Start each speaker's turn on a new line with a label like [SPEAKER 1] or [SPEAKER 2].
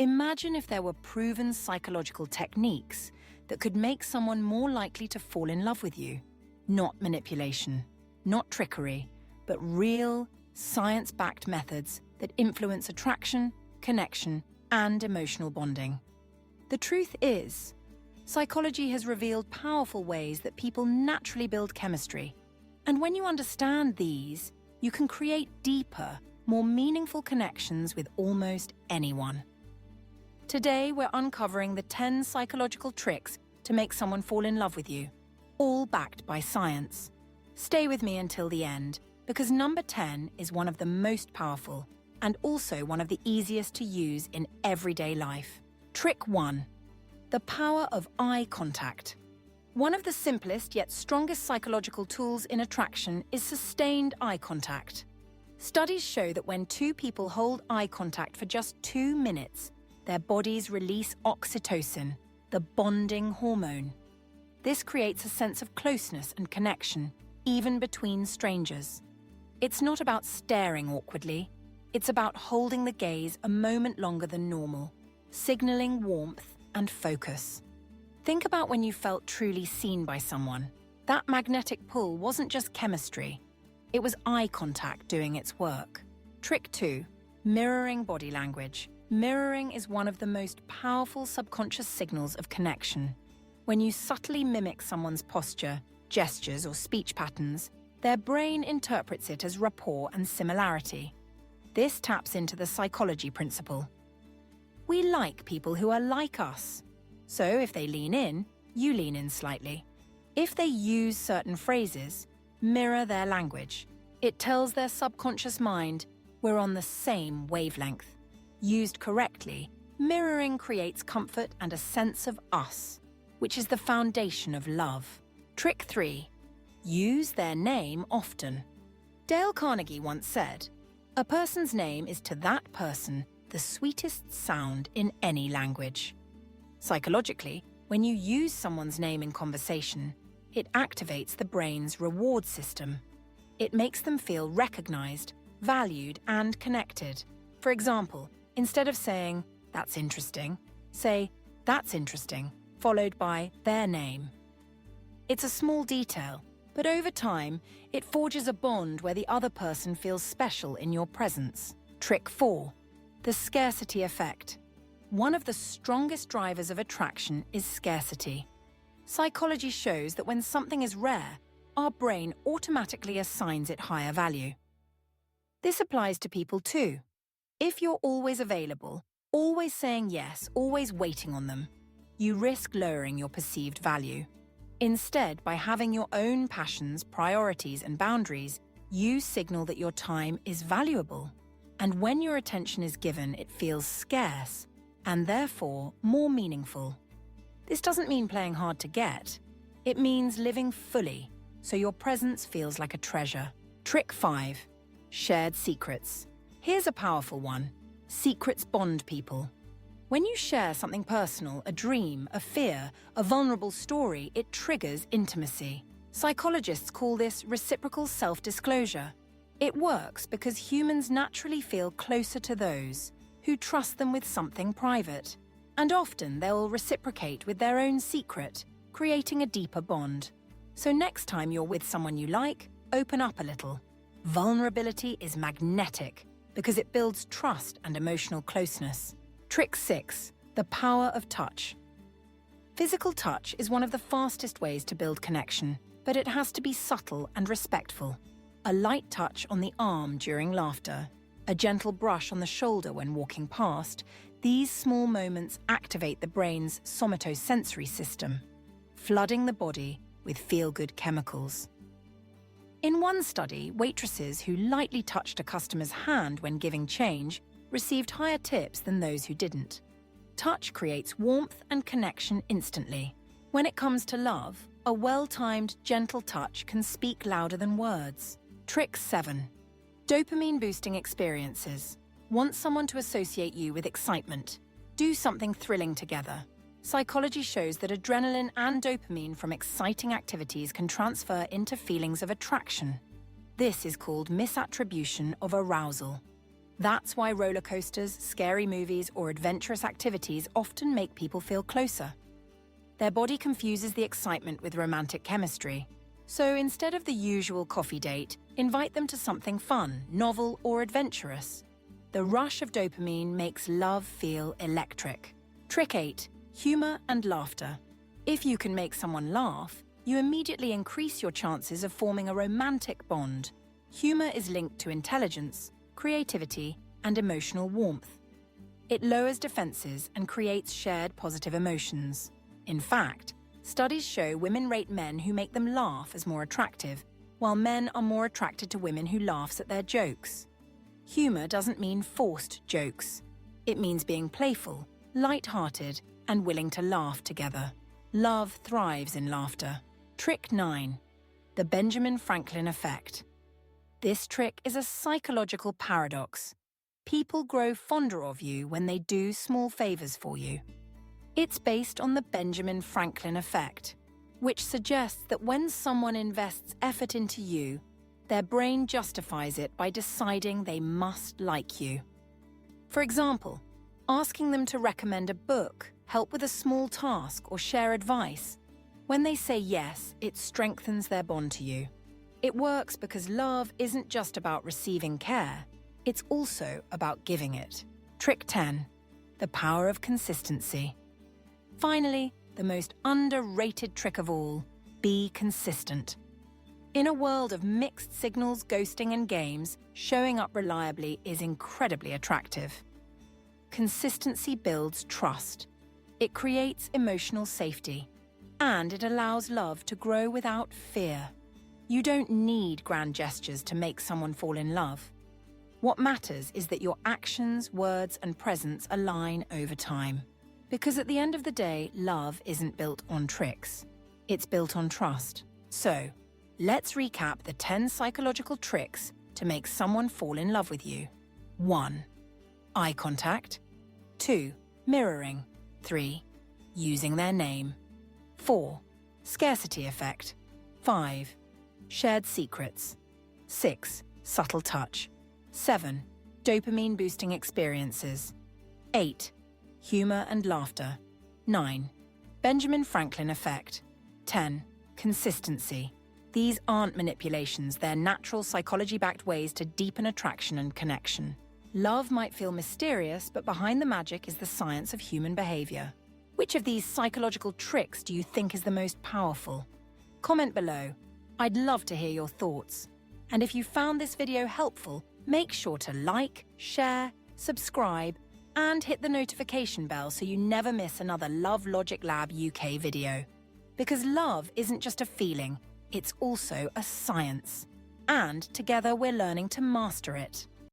[SPEAKER 1] Imagine if there were proven psychological techniques that could make someone more likely to fall in love with you. Not manipulation, not trickery, but real, science-backed methods that influence attraction, connection, and emotional bonding. The truth is, psychology has revealed powerful ways that people naturally build chemistry. And when you understand these, you can create deeper, more meaningful connections with almost anyone. Today, we're uncovering the 10 psychological tricks to make someone fall in love with you, all backed by science. Stay with me until the end, because number 10 is one of the most powerful and also one of the easiest to use in everyday life. Trick 1. The power of eye contact. One of the simplest yet strongest psychological tools in attraction is sustained eye contact. Studies show that when two people hold eye contact for just 2 minutes, their bodies release oxytocin, the bonding hormone. This creates a sense of closeness and connection, even between strangers. It's not about staring awkwardly, it's about holding the gaze a moment longer than normal, signaling warmth and focus. Think about when you felt truly seen by someone. That magnetic pull wasn't just chemistry, it was eye contact doing its work. Trick 2. Mirroring body language. Mirroring is one of the most powerful subconscious signals of connection. When you subtly mimic someone's posture, gestures, or speech patterns, their brain interprets it as rapport and similarity. This taps into the psychology principle. We like people who are like us. So if they lean in, you lean in slightly. If they use certain phrases, mirror their language. It tells their subconscious mind, we're on the same wavelength. Used correctly, mirroring creates comfort and a sense of us, which is the foundation of love. Trick 3. Use their name often. Dale Carnegie once said, "A person's name is to that person the sweetest sound in any language." Psychologically, when you use someone's name in conversation, it activates the brain's reward system. It makes them feel recognized, valued, and connected. For example, instead of saying, "That's interesting," say, "That's interesting," followed by their name. It's a small detail, but over time, it forges a bond where the other person feels special in your presence. Trick 4. The scarcity effect. One of the strongest drivers of attraction is scarcity. Psychology shows that when something is rare, our brain automatically assigns it higher value. This applies to people too. If you're always available, always saying yes, always waiting on them, you risk lowering your perceived value. Instead, by having your own passions, priorities, and boundaries, you signal that your time is valuable. And when your attention is given, it feels scarce, and therefore more meaningful. This doesn't mean playing hard to get. It means living fully, so your presence feels like a treasure. Trick 5. Shared secrets. Here's a powerful one. Secrets bond people. When you share something personal, a dream, a fear, a vulnerable story, it triggers intimacy. Psychologists call this reciprocal self-disclosure. It works because humans naturally feel closer to those who trust them with something private. And often they'll reciprocate with their own secret, creating a deeper bond. So next time you're with someone you like, open up a little. Vulnerability is magnetic because it builds trust and emotional closeness. Trick 6. The power of touch. Physical touch is one of the fastest ways to build connection, but it has to be subtle and respectful. A light touch on the arm during laughter, a gentle brush on the shoulder when walking past, these small moments activate the brain's somatosensory system, flooding the body with feel-good chemicals. In one study, waitresses who lightly touched a customer's hand when giving change received higher tips than those who didn't. Touch creates warmth and connection instantly. When it comes to love, a well-timed, gentle touch can speak louder than words. Trick 7. Dopamine-boosting experiences. Want someone to associate you with excitement? Do something thrilling together. Psychology shows that adrenaline and dopamine from exciting activities can transfer into feelings of attraction. This is called misattribution of arousal. That's why roller coasters, scary movies, or adventurous activities often make people feel closer. Their body confuses the excitement with romantic chemistry. So instead of the usual coffee date, invite them to something fun, novel, or adventurous. The rush of dopamine makes love feel electric. Trick 8. Humour and laughter. If you can make someone laugh, you immediately increase your chances of forming a romantic bond. Humour is linked to intelligence, creativity, and emotional warmth. It lowers defenses and creates shared positive emotions. In fact, studies show women rate men who make them laugh as more attractive, while men are more attracted to women who laughs at their jokes. Humour doesn't mean forced jokes. It means being playful, light-hearted, and willing to laugh together. Love thrives in laughter. Trick 9. The Benjamin Franklin effect. This trick is a psychological paradox. People grow fonder of you when they do small favours for you. It's based on the Benjamin Franklin effect, which suggests that when someone invests effort into you, their brain justifies it by deciding they must like you. For example, asking them to recommend a book, help with a small task, or share advice. When they say yes, it strengthens their bond to you. It works because love isn't just about receiving care, it's also about giving it. Trick 10. The power of consistency. Finally, the most underrated trick of all, be consistent. In a world of mixed signals, ghosting, and games, showing up reliably is incredibly attractive. Consistency builds trust. It creates emotional safety. And it allows love to grow without fear. You don't need grand gestures to make someone fall in love. What matters is that your actions, words, and presence align over time. Because at the end of the day, love isn't built on tricks. It's built on trust. So, let's recap the 10 psychological tricks to make someone fall in love with you. 1. Eye contact. 2. Mirroring. 3. Using their name. 4. Scarcity effect. 5. Shared secrets. 6. Subtle touch. 7. Dopamine-boosting experiences. 8. Humour and laughter. 9. Benjamin Franklin effect. 10. Consistency. These aren't manipulations, they're natural psychology-backed ways to deepen attraction and connection. Love might feel mysterious, but behind the magic is the science of human behaviour. Which of these psychological tricks do you think is the most powerful? Comment below. I'd love to hear your thoughts. And if you found this video helpful, make sure to like, share, subscribe, and hit the notification bell so you never miss another Love Logic Lab UK video. Because love isn't just a feeling, it's also a science. And together we're learning to master it.